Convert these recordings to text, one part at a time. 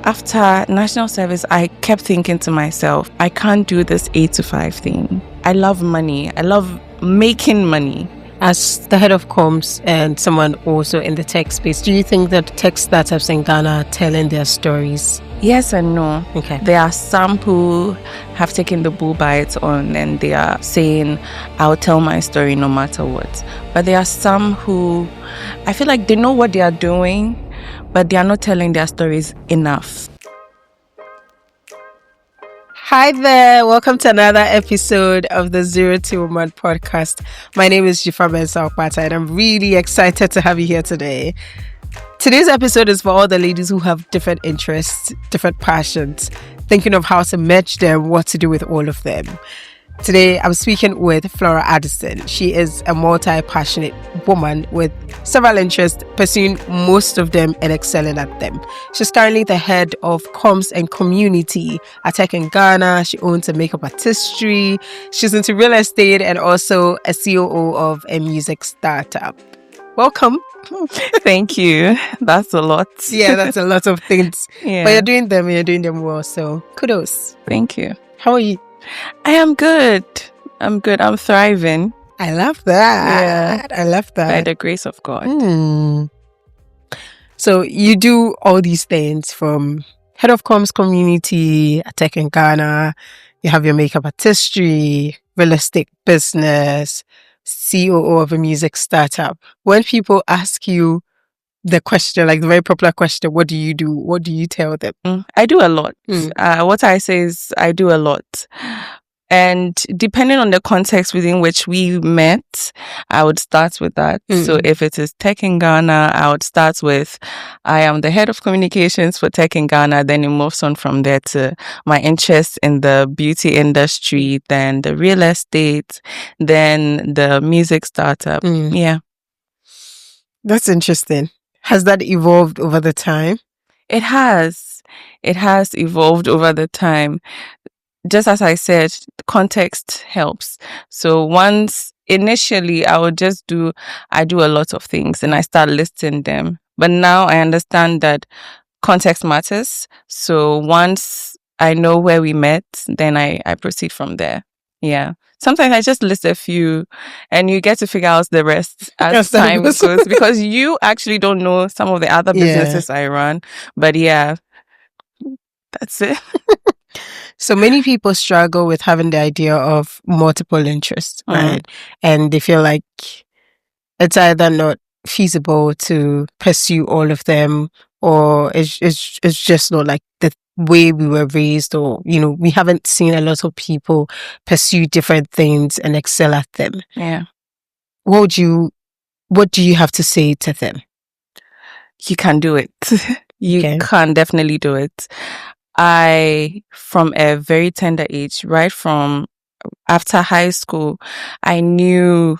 After national service, I kept thinking to myself, I can't do this 8 to 5 thing. I love money. I love making money. As the head of comms and someone also in the tech space, do you think that tech startups in Ghana are telling their stories? Yes and no. Okay. There are some who have taken the bull by its own and they are saying, I'll tell my story no matter what. But there are some who, I feel like they know what they are doing, but they are not telling their stories enough. Hi there, welcome to another episode of the 0 to 1 podcast. My name is Dzifa Mensah Okpata and I'm really excited to have you here today. Today's episode is for all the ladies who have different interests, different passions, thinking of how to match them, what to do with all of them. Today, I'm speaking with Flora Addison. She is a multi-passionate woman with several interests, pursuing most of them and excelling at them. She's currently the head of comms and community at Tech in Ghana. She owns a makeup artistry. She's into real estate and also a COO of a music startup. Welcome. Thank you. That's a lot. Yeah, that's a lot of things. Yeah. But you're doing them well. So kudos. Thank you. How are you? I am good. I'm thriving. I love that. Yeah. I love that. By the grace of God. So you do all these things from head of comms community at Tech in Ghana. You have your makeup artistry, real estate business, COO of a music startup. When people ask you the question, like the very popular question, what do you do? What do you tell them? I do a lot. What I say is I do a lot. And depending on the context within which we met, I would start with that. So if it is Tech in Ghana, I would start with, I am the head of communications for Tech in Ghana. Then it moves on from there to my interest in the beauty industry, then the real estate, then the music startup. Yeah. That's interesting. Has that evolved over the time? It has. It has evolved over the time. Just as I said, context helps. So initially I do a lot of things and I start listing them. But now I understand that context matters. So once I know where we met, then I proceed from there. Yeah. Sometimes I just list a few and you get to figure out the rest as time goes because you actually don't know some of the other businesses I run. But yeah, that's it. So many people struggle with having the idea of multiple interests, right? And they feel like it's either not feasible to pursue all of them or it's just not like the way we were raised, or we haven't seen a lot of people pursue different things and excel at them. Yeah. What do you have to say to them? You can do it. You can definitely do it. From a very tender age, right from after high school, I knew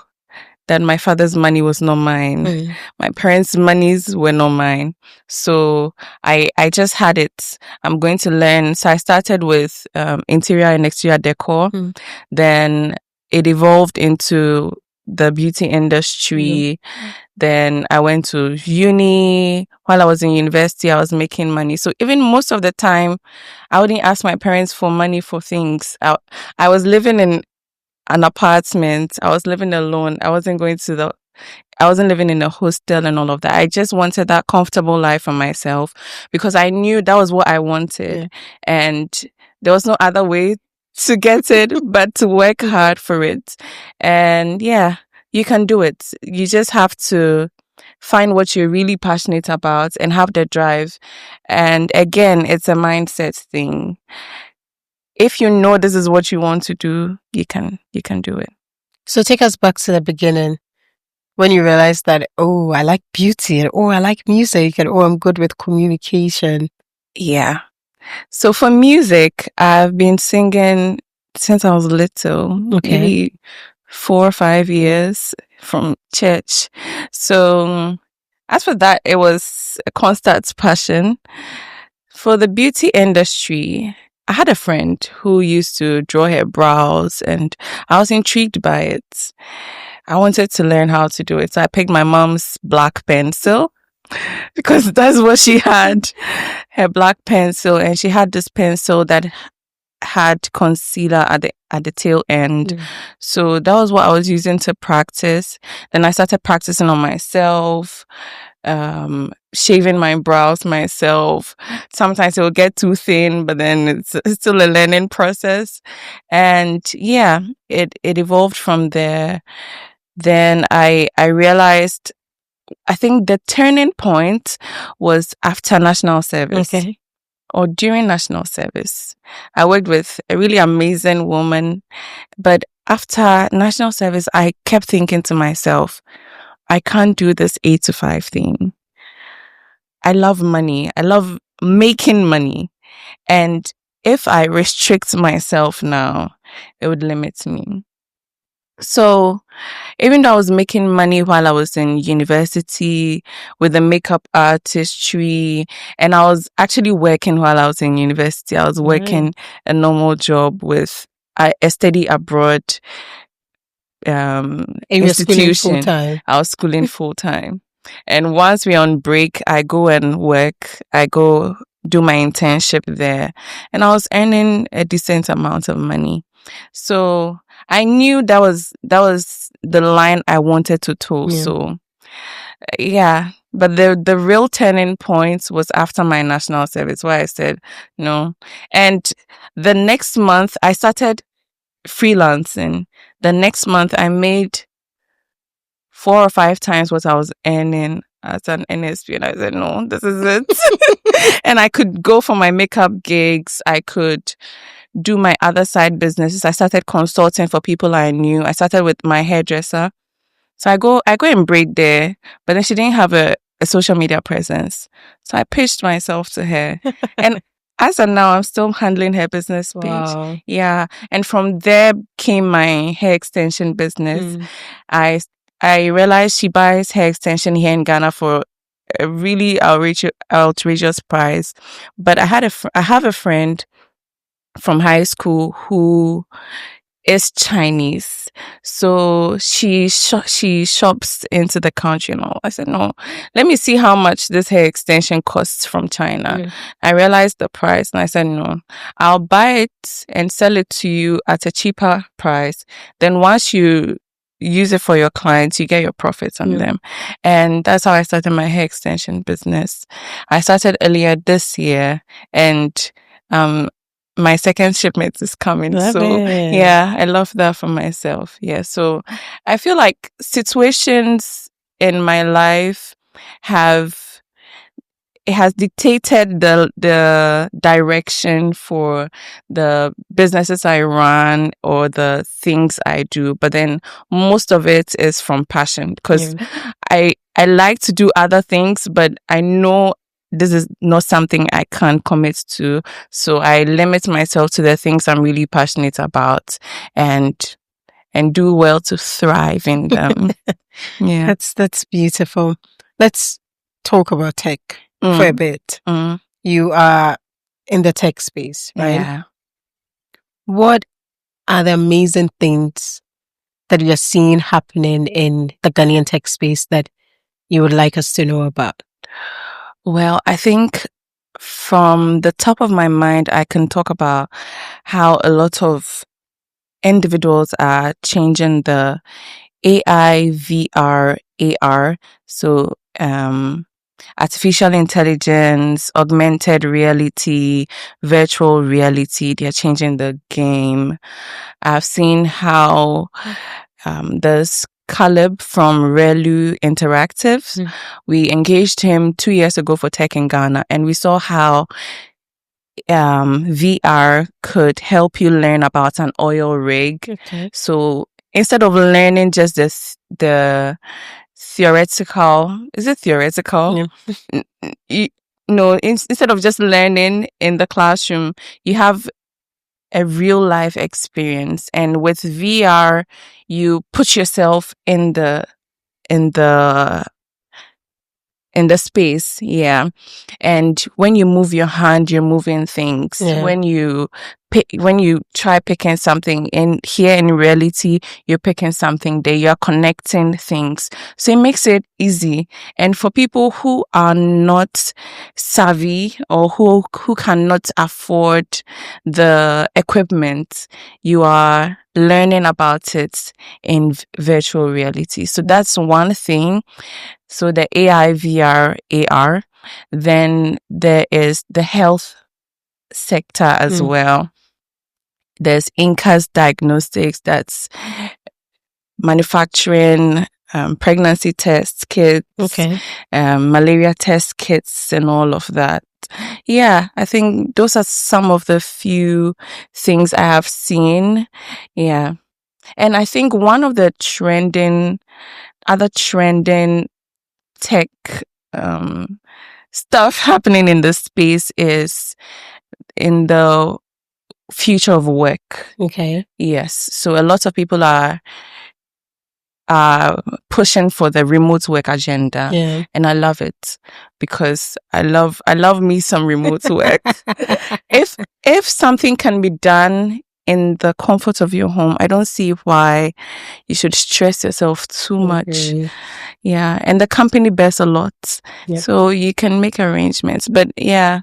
that my father's money was not mine. My parents' monies were not mine. So I just had it. I'm going to learn. So I started with interior and exterior decor. Then it evolved into the beauty industry. Then I went to uni. While I was in university, I was making money. So even most of the time, I wouldn't ask my parents for money for things. I was living in an apartment. I was living alone. I wasn't living in a hostel and all of that. I just wanted that comfortable life for myself because I knew that was what I wanted. And there was no other way to get it but to work hard for it. And yeah, you can do it. You just have to find what you're really passionate about and have the drive. And again, it's a mindset thing. If you know this is what you want to do, you can do it. So take us back to the beginning when you realized that, I like beauty, and I like music, and I'm good with communication. Yeah. So for music, I've been singing since I was little, maybe 4 or 5 years from church. So as for that, it was a constant passion. For the beauty industry, I had a friend who used to draw her brows and I was intrigued by it. I wanted to learn how to do it. So I picked my mom's black pencil because that's what she had, her black pencil, and she had this pencil that had concealer at the tail end. So that was what I was using to practice. Then I started practicing on myself, shaving my brows myself. Sometimes it will get too thin, but then it's still a learning process. And yeah, it evolved from there. Then I realized, I think the turning point was after national service. Okay. Or during national service. I worked with a really amazing woman, but after national service, I kept thinking to myself, I can't do this 8 to 5 thing. I love money. I love making money. And if I restrict myself now, it would limit me. So even though I was making money while I was in university with the makeup artistry, and I was actually working while I was in university, I was working a normal job with a study abroad institution. I was schooling full time. And once we're on break, I go and work. I go do my internship there. And I was earning a decent amount of money. So I knew that was the line I wanted to toe. Yeah. So yeah, but the real turning point was after my national service, where I said no. And the next month I started freelancing. The next month I made 4 or 5 times what I was earning as an NSP, and I said no, this is it. And I could go for my makeup gigs. I could do my other side businesses. I started consulting for people I knew. I started with my hairdresser. So I go and braid there, but then she didn't have a social media presence. So I pitched myself to her. And as of now, I'm still handling her business page. Wow. Yeah. And from there came my hair extension business. I realized she buys hair extension here in Ghana for a really outrageous price. But I have a friend from high school who is Chinese, so she shops into the country and all. I said, no, let me see how much this hair extension costs from China. I realized the price and I said, no, I'll buy it and sell it to you at a cheaper price. Then once you use it for your clients, you get your profits on them. And that's how I started my hair extension business. I started earlier this year, and my second shipment is coming. Yeah, I love that for myself. Yeah. So I feel like situations in my life has dictated the direction for the businesses I run or the things I do. But then most of it is from passion, because I like to do other things, but I know this is not something I can't commit to. So I limit myself to the things I'm really passionate about and do well to thrive in them. Yeah. That's beautiful. Let's talk about tech for a bit. You are in the tech space, right? Yeah. What are the amazing things that you're seeing happening in the Ghanaian tech space that you would like us to know about? Well, I think from the top of my mind, I can talk about how a lot of individuals are changing the AI, VR, AR. So, artificial intelligence, augmented reality, virtual reality, they're changing the game. I've seen how there's Caleb from Relu Interactives. We engaged him 2 years ago for Tech in Ghana, and we saw how VR could help you learn about an oil rig. Okay. So instead of learning just the theoretical, is it theoretical? Yeah. Instead of just learning in the classroom, you have a real life experience. And with VR, you put yourself in the space. Yeah. And when you move your hand, you're moving things. Yeah. When you when you try picking something in reality, you're picking something there, you're connecting things. So it makes it easy. And for people who are not savvy or who cannot afford the equipment, you are learning about it in virtual reality. So that's one thing. So the AI, VR, AR. Then there is the health sector as well. There's Incas Diagnostics, that's manufacturing pregnancy test kits, malaria test kits, and all of that. Yeah, I think those are some of the few things I have seen. Yeah. And I think one of the other trending tech stuff happening in this space is in the future of work. Okay. Yes. So a lot of people are pushing for the remote work agenda. Yeah. And I love it because I love me some remote work. If something can be done in the comfort of your home, I don't see why you should stress yourself too much. Yeah. And the company bears a lot. Yep. So you can make arrangements. But yeah,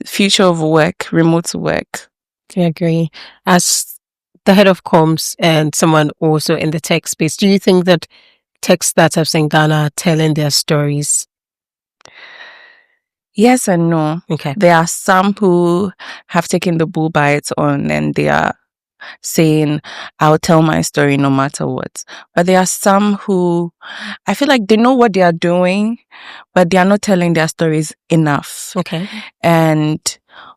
future of work, remote work. I agree. As the head of comms and someone also in the tech space, do you think that tech startups in Ghana are telling their stories? Yes and no. Okay. There are some who have taken the bull by its own and they are saying, I'll tell my story no matter what. But there are some who I feel like they know what they are doing, but they are not telling their stories enough. Okay. And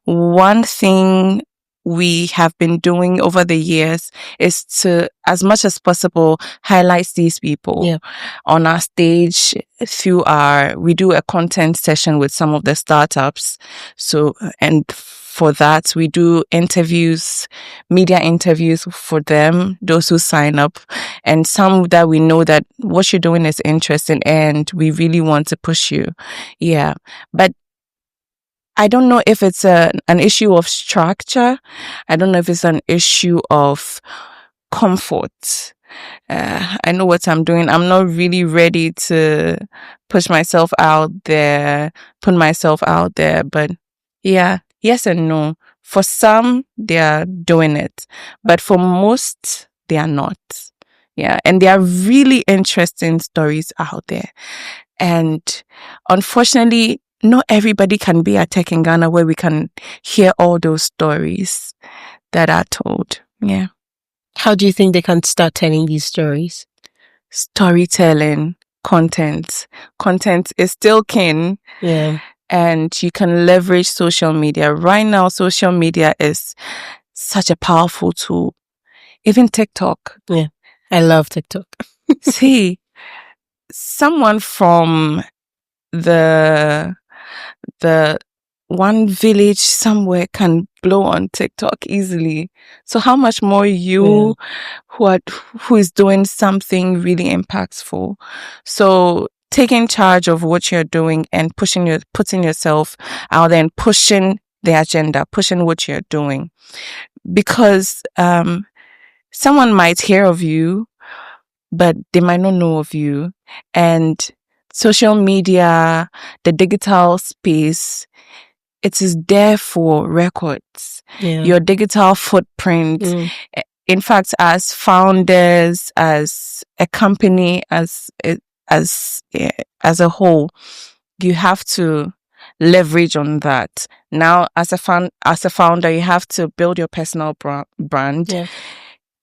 one thing we have been doing over the years is to, as much as possible, highlight these people on our stage we do a content session with some of the startups. So, and for that, we do interviews, media interviews for them, those who sign up, and some that we know that what you're doing is interesting and we really want to push you. Yeah. But I don't know if it's an issue of structure. I don't know if it's an issue of comfort. I know what I'm doing. I'm not really ready to put myself out there. But yeah, yes and no. For some, they are doing it. But for most, they are not. Yeah. And there are really interesting stories out there. And unfortunately, not everybody can be at Tech in Ghana where we can hear all those stories that are told. Yeah. How do you think they can start telling these stories? Storytelling, content. Content is still king. Yeah. And you can leverage social media. Right now, social media is such a powerful tool. Even TikTok. Yeah. I love TikTok. See, someone from the one village somewhere can blow on TikTok easily. So how much more you who is doing something really impactful. So taking charge of what you're doing and putting yourself out there and pushing the agenda, pushing what you're doing. Because someone might hear of you, but they might not know of you. And social media, the digital space, it is there for records. Yeah. Your digital footprint. In fact, as founders, as a company, as a whole, you have to leverage on that. Now, as a founder, you have to build your personal brand. Yeah.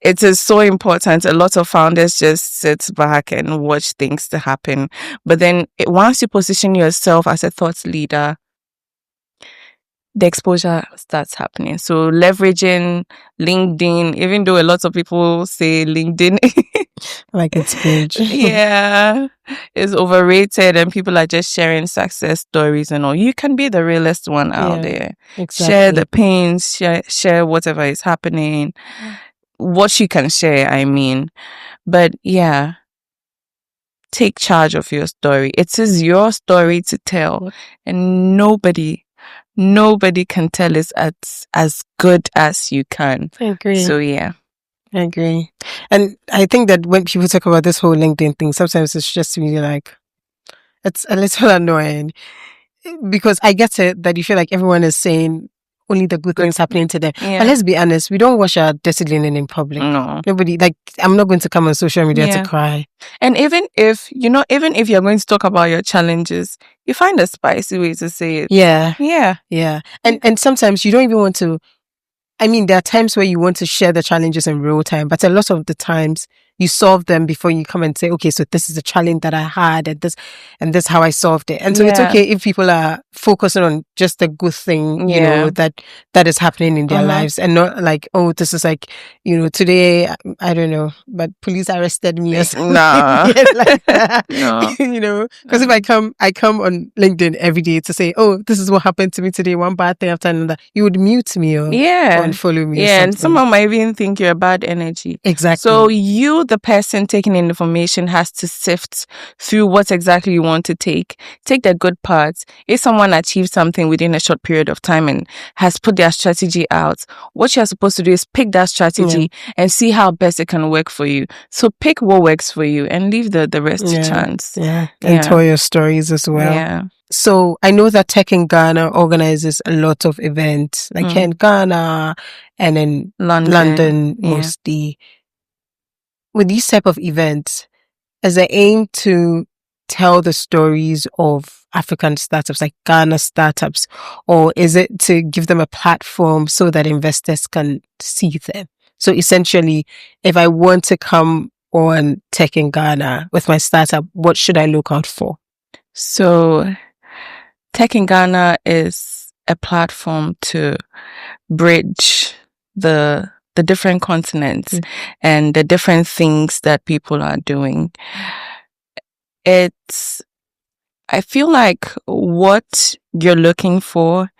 It is so important. A lot of founders just sit back and watch things to happen. But then once you position yourself as a thought leader, the exposure starts happening. So leveraging LinkedIn, even though a lot of people say LinkedIn like it's huge. Yeah, it's overrated and people are just sharing success stories and all. You can be the realest one out there. Exactly. Share the pains, share whatever is happening, what you can share, I mean. But yeah, take charge of your story. It is your story to tell, and nobody nobody can tell it as good as you can. I agree. So yeah. I agree. And I think that when people talk about this whole LinkedIn thing, sometimes it's just really like, it's a little annoying, because I get it that you feel like everyone is saying only the good things happening to them. Yeah. But let's be honest, we don't wash our dirty linen in public. No. Nobody, like, I'm not going to come on social media to cry. And even if you're going to talk about your challenges, you find a spicy way to say it. Yeah. And sometimes you don't even want to, I mean, there are times where you want to share the challenges in real time, but a lot of the times you solve them before you come and say, okay, so this is the challenge that I had, and this how I solved it. And so it's okay if people are focusing on just the good thing, you know, that is happening in their lives, and not like, oh, this is like, you know, today, I don't know, but police arrested me or something. Like that. No. You know, because if I come on LinkedIn every day to say, oh, this is what happened to me today, one bad thing after another, you would mute me or unfollow me. Yeah, and someone might even think you're a bad energy. Exactly. So you, the person taking in information, has to sift through what exactly you want to take. Take the good parts. If someone achieved something within a short period of time and has put their strategy out, what you're supposed to do is pick that strategy and see how best it can work for you. So pick what works for you and leave the rest to chance. And tell your stories as well. Yeah. So I know that Tech in Ghana organizes a lot of events, like here in Ghana and in London mostly. With these type of events, is the aim to tell the stories of African startups, like Ghana startups, or is it to give them a platform so that investors can see them? So essentially, if I want to come on Tech in Ghana with my startup, what should I look out for? So Tech in Ghana is a platform to bridge the different continents and the different things that people are doing. I feel like what you're looking for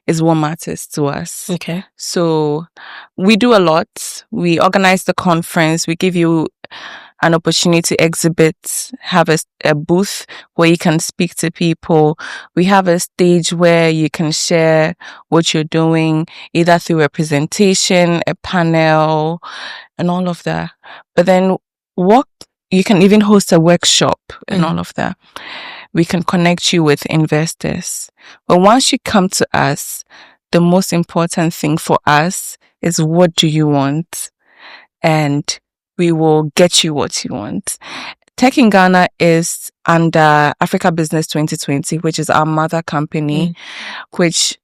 is what matters to us. Okay. So we do a lot. We organize the conference. We give you an opportunity to exhibit, have a booth where you can speak to people. We have a stage where you can share what you're doing, either through a presentation, a panel, and all of that. But then you can even host a workshop and all of that. We can connect you with investors. But once you come to us, the most important thing for us is, what do you want? And we will get you what you want. Tech in Ghana is under Africa Business 2020, which is our mother company, which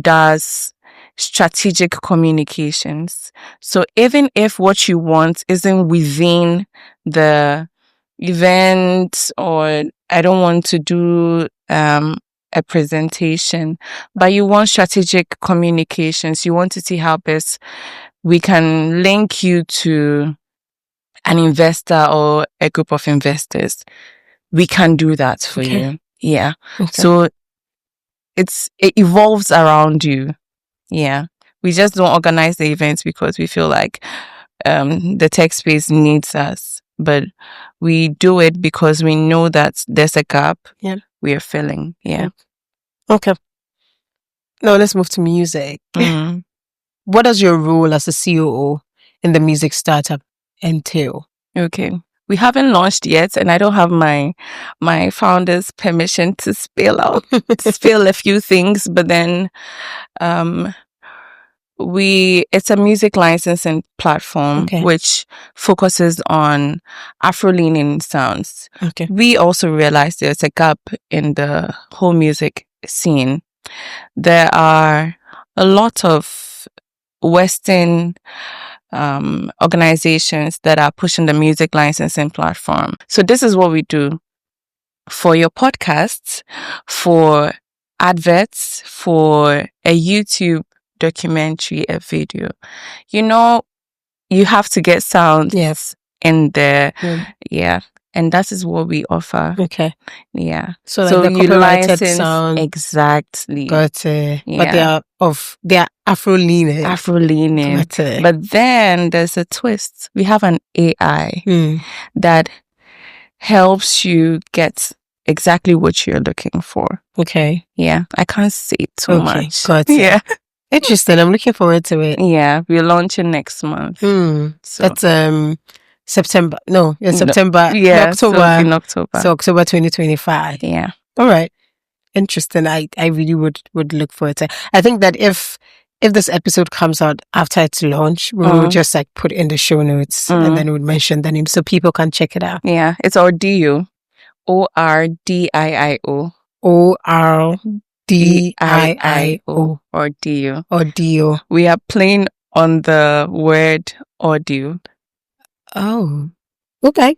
does strategic communications. So even if what you want isn't within the event, or I don't want to do a presentation, but you want strategic communications, you want to see how best we can link you to an investor or a group of investors, we can do that for you. Yeah. Okay. So it evolves around you. Yeah. We just don't organize the events because we feel like the tech space needs us, but we do it because we know that there's a gap we are filling. Yeah. Okay. Now let's move to music. What does your role as a COO in the music startup entail? Okay. We haven't launched yet, and I don't have my founder's permission to spill a few things, but then it's a music licensing platform which focuses on Afro-leaning sounds. Okay. We also realize there's a gap in the whole music scene. There are a lot of Western organizations that are pushing the music licensing platform. So this is what we do for your podcasts, for adverts, for a YouTube documentary, a video. You know, you have to get sound in there. Yeah. And that is what we offer. Okay. Yeah. So like the copyrighted sound. Exactly. Got it. Yeah. But they are Afro-leaning. Afro-leaning. Got it. But then there's a twist. We have an AI that helps you get exactly what you're looking for. Okay. Yeah, I can't say too much. Got it. Yeah. Interesting. I'm looking forward to it. Yeah, we're launching next month. So that's September. No, in September. Yeah, October. So in October. So October 2025. Yeah. All right. Interesting. I really would look forward to it. I think that if this episode comes out after its launch, we will just like put in the show notes and then we'll mention the name so people can check it out. Yeah, it's Ordioo. Ordiio. Ordiio. Ordioo. Ordioo. We are playing on the word audio. Oh. Okay.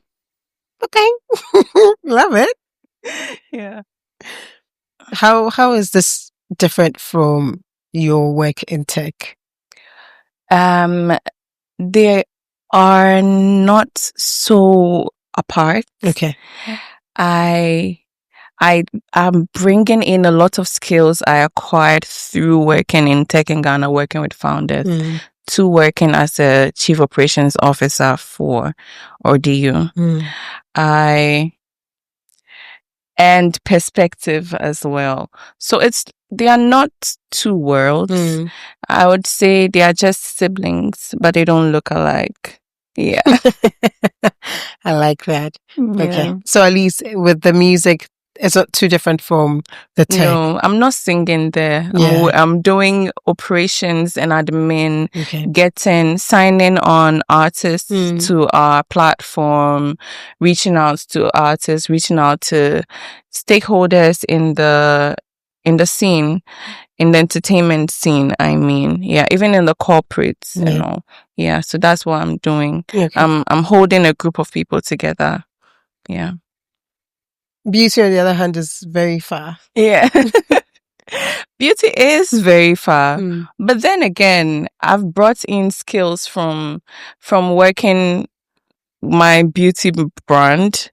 Love it. Yeah. How is this different from your work in tech? They are not so apart. Okay. I'm bringing in a lot of skills I acquired through working in tech in Ghana, working with founders, to working as a chief operations officer for Ordioo. And perspective as well. So they are not two worlds. I would say they are just siblings, but they don't look alike. Yeah. I like that. Yeah. Okay. So at least with the music, it's not too different from the tech. No, I'm not singing there. Yeah. I'm doing operations and admin, signing on artists to our platform, reaching out to artists, reaching out to stakeholders in the scene, in the entertainment scene, I mean. Yeah, even in the corporates, you know. Yeah, so that's what I'm doing. Okay. I'm holding a group of people together. Yeah. Beauty, on the other hand, is very far. Yeah. Beauty is very far. But then again, I've brought in skills from working my beauty brand.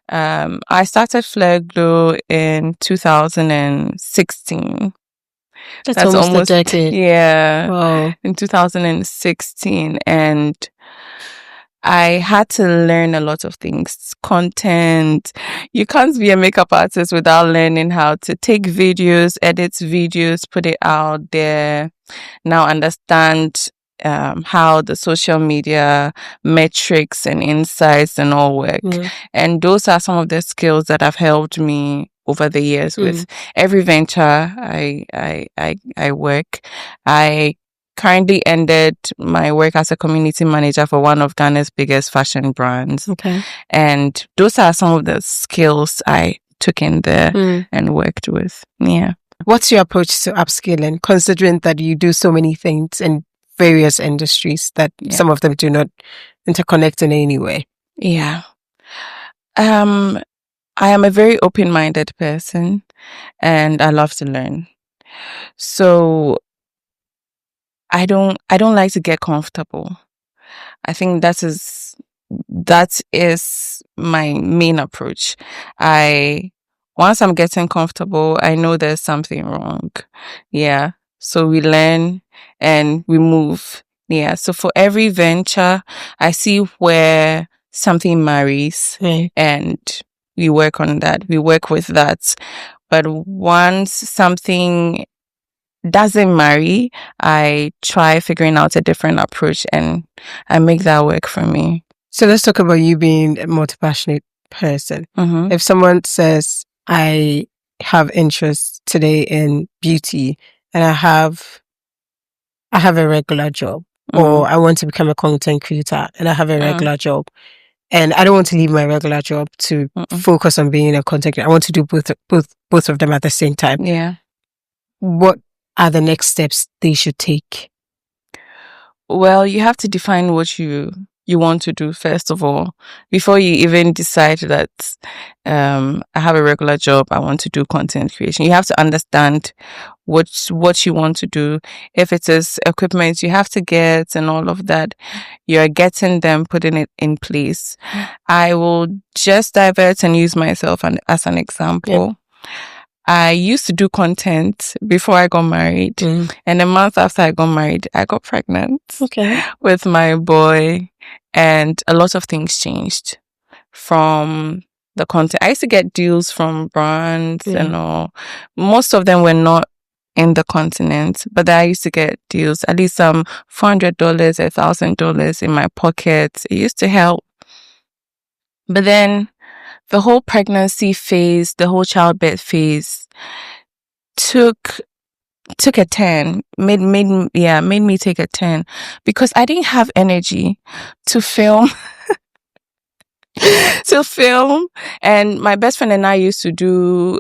I started Flare Glow in 2016. That's almost a decade. Yeah. Wow. In 2016. And I had to learn a lot of things. Content. You can't be a makeup artist without learning how to take videos, edit videos, put it out there. Now understand how the social media metrics and insights and all work. And those are some of the skills that have helped me over the years with every venture I work. I currently ended my work as a community manager for one of Ghana's biggest fashion brands. Okay. And those are some of the skills I took in there and worked with. Yeah. What's your approach to upskilling, considering that you do so many things in various industries that some of them do not interconnect in any way? Yeah. I am a very open-minded person and I love to learn. So I don't like to get comfortable. I think that is my main approach. Once I'm getting comfortable, I know there's something wrong. Yeah. So we learn and we move. Yeah. So for every venture, I see where something marries and we work on that. We work with that. But once something doesn't marry, I try figuring out a different approach and I make that work for me. So let's talk about you being a multi-passionate person. If someone says, I have interest today in beauty and I have a regular job, or I want to become a content creator and I have a regular job, and I don't want to leave my regular job to focus on being a content creator. I want to do both of them at the same time. Yeah. What are the next steps they should take? Well, you have to define what you want to do first of all, before you even decide that I have a regular job, I want to do content creation. You have to understand what you want to do. If it is equipment you have to get and all of that, you're getting them, putting it in place. I will just divert and use myself as an example. Yeah. I used to do content before I got married. And a month after I got married, I got pregnant with my boy. And a lot of things changed. From the content. I used to get deals from brands and all. Most of them were not in the continent, but I used to get deals, at least $400, $1,000 in my pocket. It used to help. But then the whole pregnancy phase, the whole childbirth phase took a turn, made me take a turn, because I didn't have energy to film. And my best friend and I used to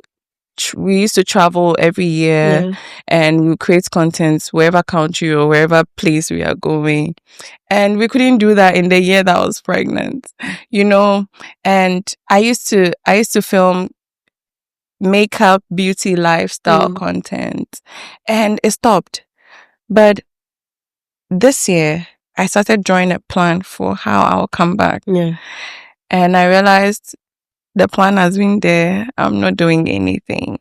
travel every year, and we create content wherever country or wherever place we are going, and we couldn't do that in the year that I was pregnant, and I used to film makeup, beauty, lifestyle content, and it stopped. But this year I started drawing a plan for how I'll come back, and I realized the plan has been there. I'm not doing anything.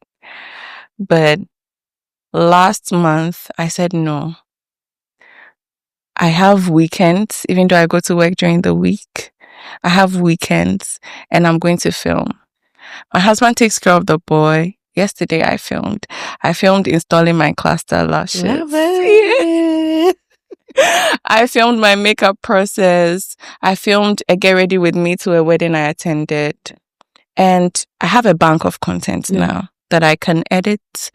But last month, I said no. I have weekends, even though I go to work during the week. I have weekends, and I'm going to film. My husband takes care of the boy. Yesterday, I filmed. Installing my cluster lashes. Love it. I filmed my makeup process. I filmed a get ready with me to a wedding I attended. And I have a bank of content now that I can edit.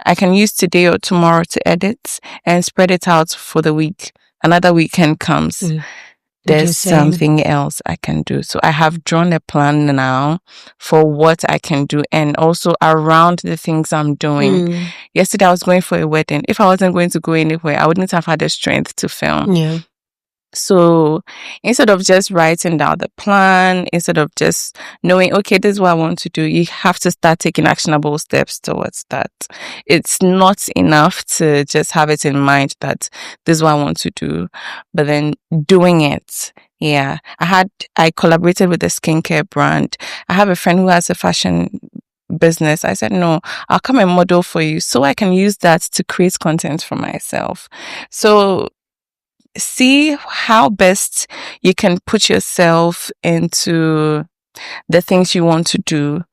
I can use today or tomorrow to edit and spread it out for the week. Another weekend comes. There's something else I can do. So I have drawn a plan now for what I can do, and also around the things I'm doing. Yesterday I was going for a wedding. If I wasn't going to go anywhere, I wouldn't have had the strength to film. So instead of just writing down the plan, instead of just knowing, okay, this is what I want to do, you have to start taking actionable steps towards that. It's not enough to just have it in mind that this is what I want to do, but then doing it. Yeah. I collaborated with a skincare brand. I have a friend who has a fashion business. I said, no, I'll come and model for you so I can use that to create content for myself. So see how best you can put yourself into the things you want to do.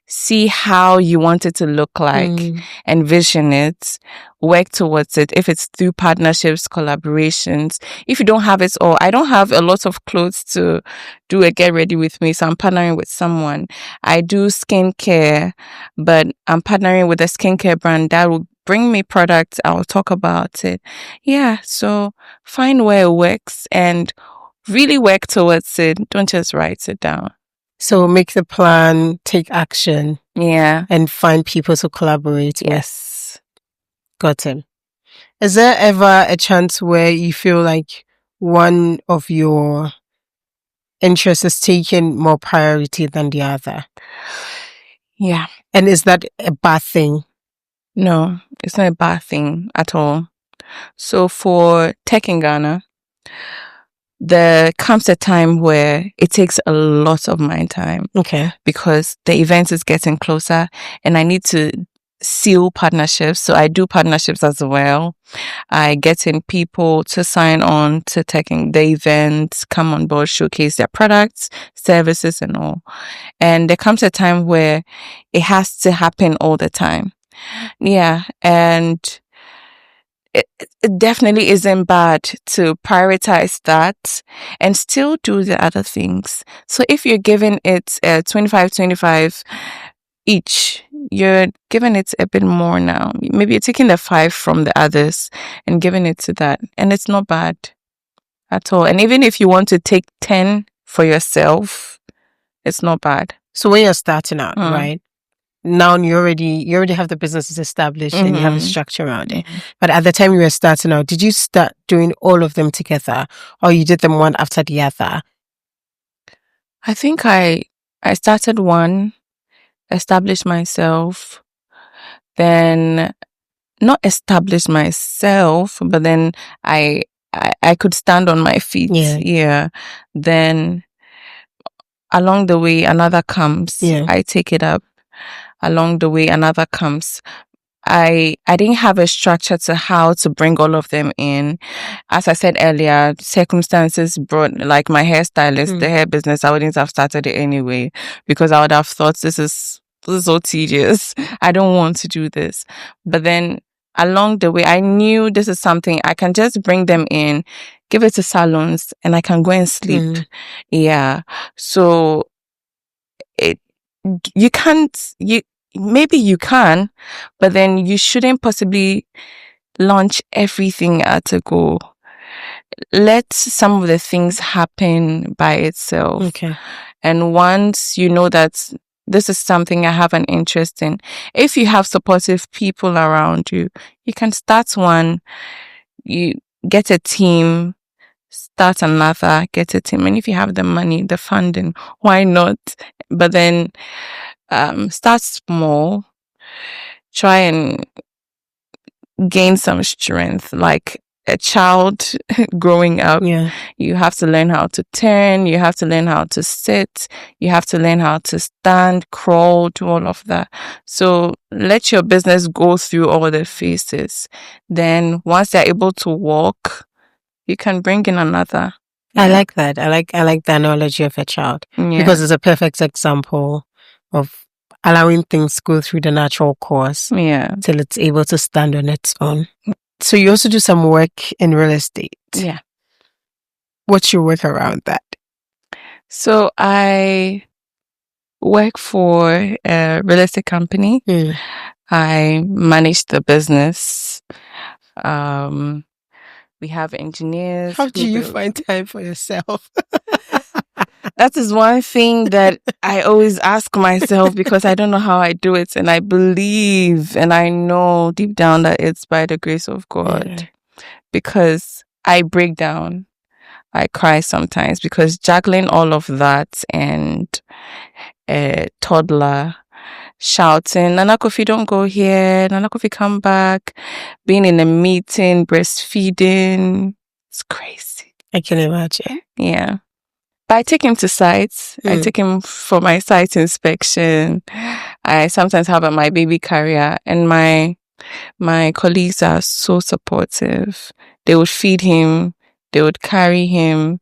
See how you want it to look like, envision it, work towards it. If it's through partnerships, collaborations. If you don't have it all, I don't have a lot of clothes to do a get ready with me, so I'm partnering with someone. I do skincare, but I'm partnering with a skincare brand that will bring me products. I'll talk about it. Yeah, so find where it works and really work towards it. Don't just write it down. So make the plan, take action. Yeah. And find people to collaborate with. Yes. Got it. Is there ever a chance where you feel like one of your interests is taking more priority than the other? Yeah. And is that a bad thing? No, it's not a bad thing at all. So for tech in Ghana, there comes a time where it takes a lot of my time. Okay. Because the event is getting closer and I need to seal partnerships. So I do partnerships as well. I get in people to sign on to taking the event, come on board, showcase their products, services and all. And there comes a time where it has to happen all the time. Yeah. And it definitely isn't bad to prioritize that and still do the other things. So if you're giving it 25 each, you're giving it a bit more now. Maybe you're taking the 5 from the others and giving it to that. And it's not bad at all. And even if you want to take 10 for yourself, it's not bad. So when you're starting out, right? Now you already have the businesses established and you have a structure around it. But at the time you were starting out, did you start doing all of them together, or you did them one after the other? I think I started one, established myself, then not established myself, but then I could stand on my feet. Yeah. Then along the way another comes. I take it up. Along the way, another comes. I didn't have a structure to how to bring all of them in. As I said earlier, circumstances brought, like my hairstylist, the hair business, I wouldn't have started it anyway, because I would have thought this is so tedious. I don't want to do this. But then along the way, I knew this is something I can just bring them in, give it to salons, and I can go and sleep. Yeah. So maybe you can, but then you shouldn't possibly launch everything at a go. Let some of the things happen by itself. Okay. And once you know that this is something I have an interest in, if you have supportive people around you, you can start one, you get a team, start another, get a team. And if you have the money, the funding, why not? But then start small, try and gain some strength. Like a child growing up, you have to learn how to turn, you have to learn how to sit, you have to learn how to stand, crawl, do all of that. So let your business go through all the phases. Then once they're able to walk, you can bring in another. I like that. I like the analogy of a child, because it's a perfect example of allowing things go through the natural course till it's able to stand on its own. So you also do some work in real estate. Yeah. What's your work around that? So I work for a real estate company. I manage the business. We have engineers. How do you find time for yourself? That is one thing that I always ask myself, because I don't know how I do it. And I believe and I know deep down that it's by the grace of God. Because I break down. I cry sometimes, because juggling all of that and a toddler shouting, Nana Kofi, don't go here, Nana Kofi, come back, being in a meeting, breastfeeding, it's crazy. I can imagine. Yeah. But I take him to sites. I take him for my site inspection. I sometimes have my baby carrier, and my colleagues are so supportive. They would feed him, they would carry him,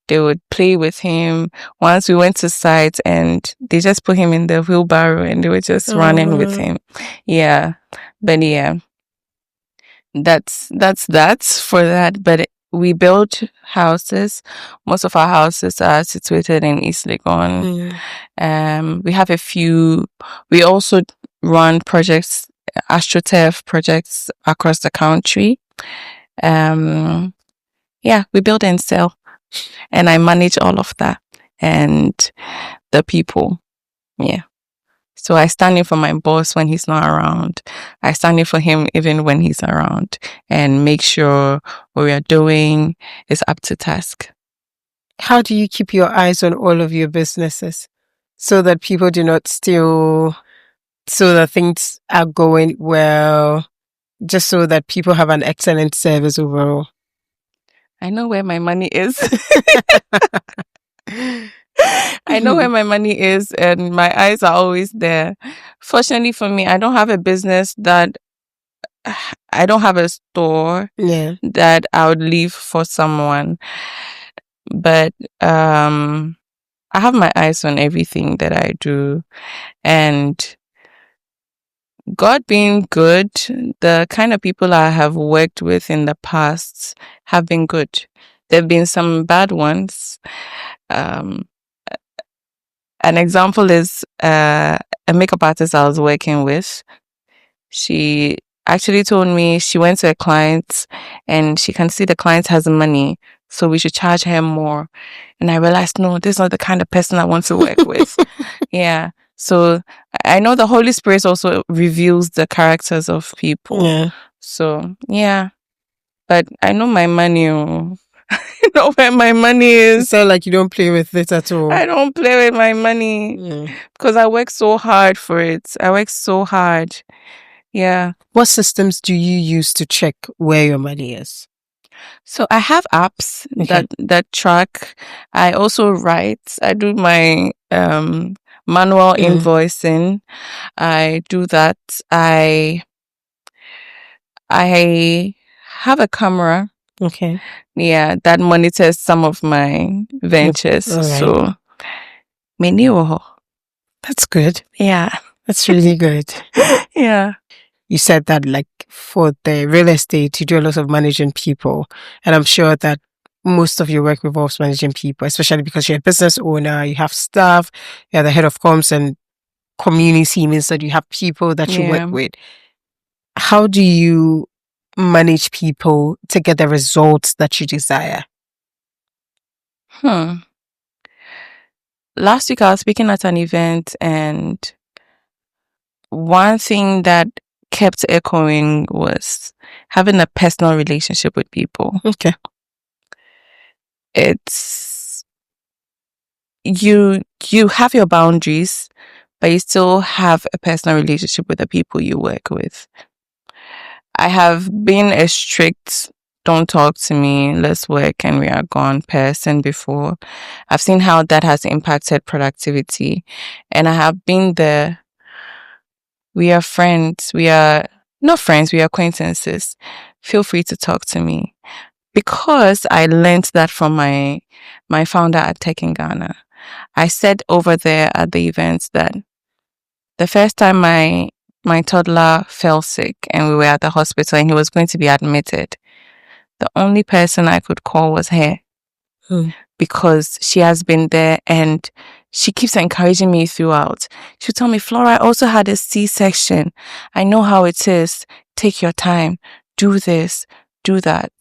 they would play with him. Once we went to site and they just put him in the wheelbarrow and they were just running with him. Yeah. But yeah, that's for that. But we build houses. Most of our houses are situated in East Legon. We have a few. We also run projects, AstroTurf projects across the country. Yeah, we build and sell, and I manage all of that and the people. Yeah. So I stand in for my boss when he's not around. I stand in for him even when he's around, and make sure what we are doing is up to task. How do you keep your eyes on all of your businesses so that people do not steal, so that things are going well, just so that people have an excellent service overall? I know where my money is. I know where my money is, and my eyes are always there. Fortunately for me, I don't have a business that I don't have a store that I would leave for someone. But I have my eyes on everything that I do, and God being good, the kind of people I have worked with in the past have been good. There have been some bad ones. An example is a makeup artist I was working with. She actually told me she went to a client and she can see the client has money, so we should charge her more. And I realized, no, this is not the kind of person I want to work with. Yeah. So I know the Holy Spirit also reveals the characters of people. Yeah. So yeah. But I know my money. I know where my money is. You sound like you don't play with it at all. I don't play with my money because I work so hard for it. I work so hard. Yeah. What systems do you use to check where your money is? So I have apps that track. I also write. I do my manual invoicing. I do that. I I have a camera. Okay. Yeah, that monitors some of my ventures. All right. So, many that's good. Yeah. That's really good. Yeah. You said that like for the real estate, you do a lot of managing people. And I'm sure that most of your work revolves managing people, especially because you're a business owner, you have staff, you're the head of comms and community means that you have people that you work with. How do you manage people to get the results that you desire? Last week I was speaking at an event, and one thing that kept echoing was having a personal relationship with people. Okay. It's you have your boundaries, but you still have a personal relationship with the people you work with. I have been a strict don't talk to me, let's work and we are gone person before. I've seen how that has impacted productivity, and I have been there. We are friends. We are not friends. We are acquaintances. Feel free to talk to me. Because I learned that from my founder at Tech in Ghana. I said over there at the event that the first time my toddler fell sick and we were at the hospital and he was going to be admitted, the only person I could call was her. Because she has been there and she keeps encouraging me throughout. She'll tell me, Flora, I also had a C-section. I know how it is. Take your time. Do this. Do that.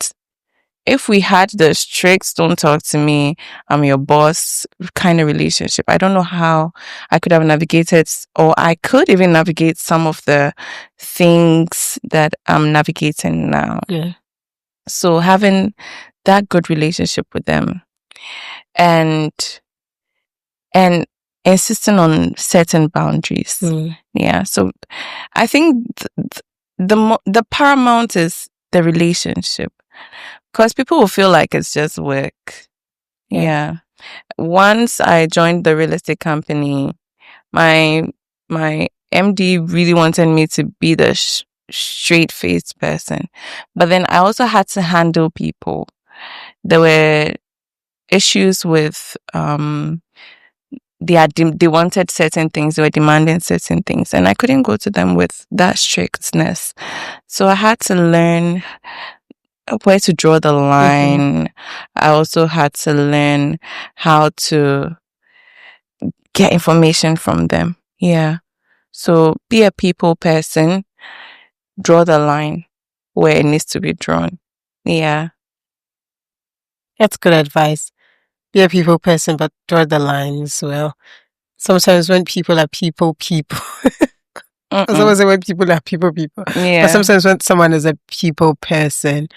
If we had the strict don't talk to me, I'm your boss kind of relationship, I don't know how I could have navigated, or I could even navigate some of the things that I'm navigating now. Yeah. So having that good relationship with them and insisting on certain boundaries. Yeah. So I think the paramount is the relationship, because people will feel like it's just work. Yeah. Once I joined the real estate company, my MD really wanted me to be the straight-faced person. But then I also had to handle people. There were issues with they wanted certain things, they were demanding certain things, and I couldn't go to them with that strictness. So I had to learn where to draw the line. I also had to learn how to get information from them. Yeah. So be a people person, draw the line where it needs to be drawn. Yeah. That's good advice. Be a people person, but draw the line as well. Sometimes when people are people. Sometimes when people are people. Yeah. But sometimes when someone is a people person,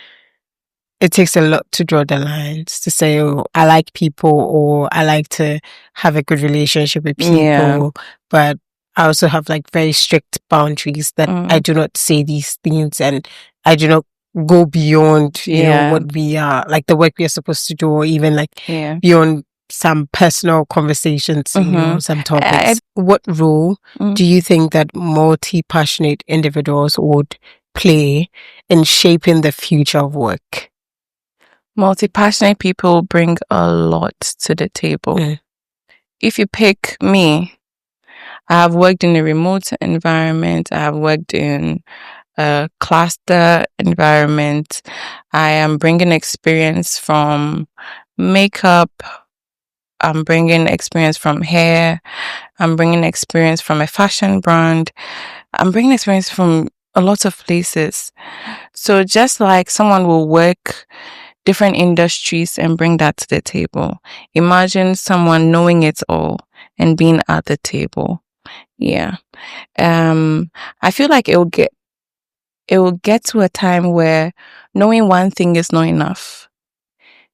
it takes a lot to draw the lines to say, oh, I like people, or I like to have a good relationship with people. Yeah. But I also have like very strict boundaries that I do not say these things and I do not go beyond, you know, what we are, like the work we are supposed to do, or even like beyond some personal conversations, you know, some topics. What role do you think that multi-passionate individuals would play in shaping the future of work? Multi-passionate people bring a lot to the table. If you pick me, I have worked in a remote environment. I have worked in a cluster environment. I am bringing experience from makeup. I'm bringing experience from hair. I'm bringing experience from a fashion brand. I'm bringing experience from a lot of places. So just like someone will work different industries and bring that to the table, imagine someone knowing it all and being at the table. Yeah. I feel like it will get to a time where knowing one thing is not enough.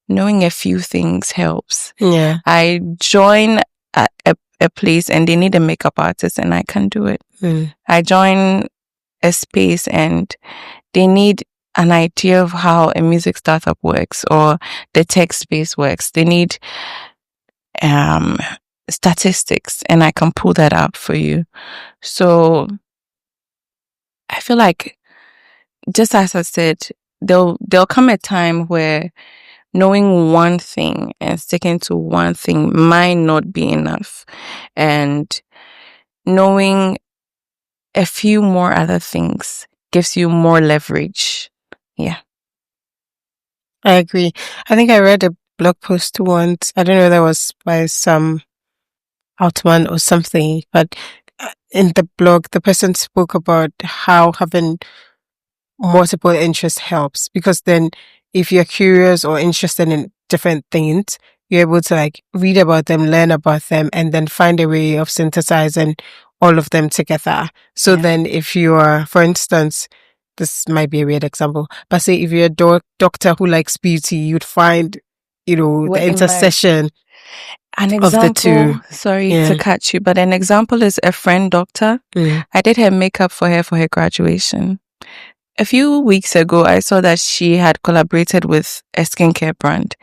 Knowing a few things helps. Yeah. I join a place and they need a makeup artist and I can do it. I join a space and they need an idea of how a music startup works or the tech space works. They need statistics and I can pull that out for you. So I feel like just as I said, there'll come a time where knowing one thing and sticking to one thing might not be enough, and knowing a few more other things gives you more leverage. Yeah. I agree. I think I read a blog post once. I don't know, that was by some Altman or something, but in the blog, the person spoke about how having multiple interests helps, because then if you're curious or interested in different things, you're able to like read about them, learn about them, and then find a way of synthesizing all of them together. So then if you are, for instance, this might be a weird example, but say if you're a doctor who likes beauty, you'd find, the intersection an of the two. Sorry to cut you, but an example is a friend doctor. I did her makeup for her what a few weeks ago. I saw that she had collaborated with a skincare brand.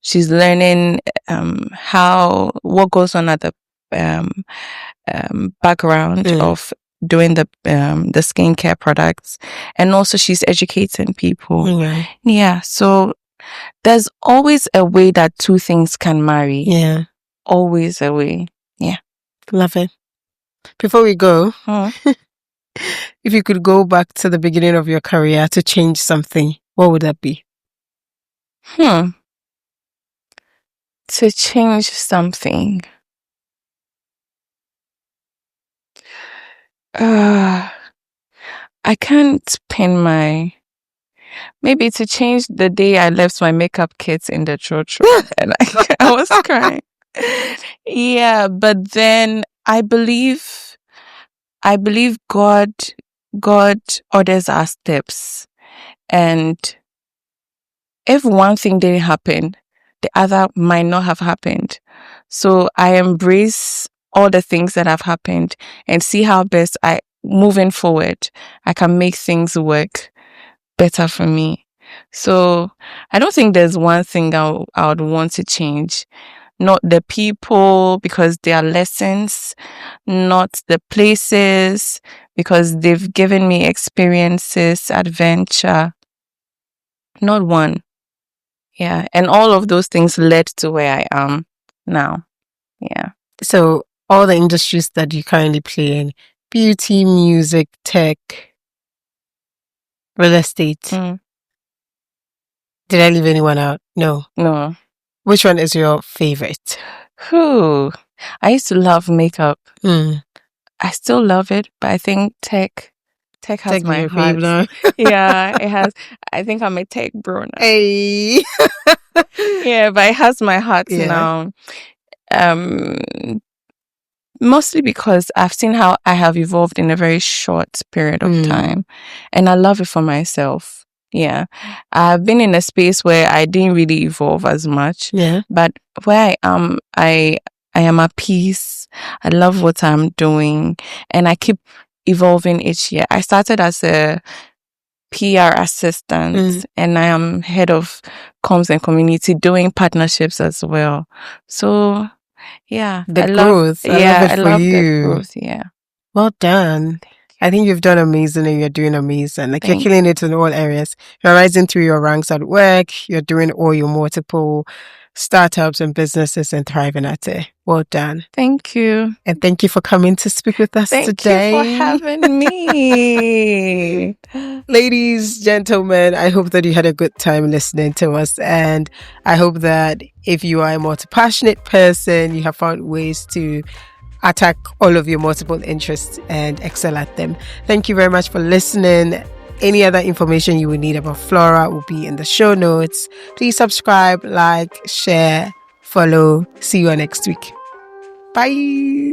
She's learning what goes on at the background of doing the skincare products, and also she's educating people. Yeah, so there's always a way that two things can marry. Yeah, always a way. Yeah, love it. Before we go, if you could go back to the beginning of your career to change something, what would that be? To change something. I can't pin maybe to change the day I left my makeup kits in the church and I was crying. Yeah, but then I believe God orders our steps, and if one thing didn't happen, the other might not have happened. So I embrace all the things that have happened and see how best moving forward, I can make things work better for me. So I don't think there's one thing I would want to change. Not the people, because they are lessons. Not the places, because they've given me experiences, adventure. Not one. Yeah. And all of those things led to where I am now. Yeah. So all the industries that you currently play in, beauty, music, tech, real estate. Did I leave anyone out? No. Which one is your favorite? I used to love makeup. I still love it, but I think tech has my heart. Yeah, it has. I think I'm a tech bro now. Hey. Yeah, but it has my heart now. Mostly because I've seen how I have evolved in a very short period of time, and I love it for myself. Yeah, I've been in a space where I didn't really evolve as much. Yeah, but where I am, I am at peace. I love what I'm doing, and I keep evolving each year. I started as a PR assistant, and I am head of comms and community, doing partnerships as well. So yeah, I love the growth. Yeah, well done. I think you've done amazing, and you're doing amazing. Like, you're killing it in all areas. You're rising through your ranks at work. You're doing all your multiple startups and businesses and thriving at it. Well done. Thank you. And thank you for coming to speak with us today. Thank you for having me. Ladies, gentlemen, I hope that you had a good time listening to us. And I hope that if you are a multi-passionate person, you have found ways to attack all of your multiple interests and excel at them. Thank you very much for listening. Any other information you would need about Flora will be in the show notes. Please subscribe, like, share, follow. See you next week. Bye.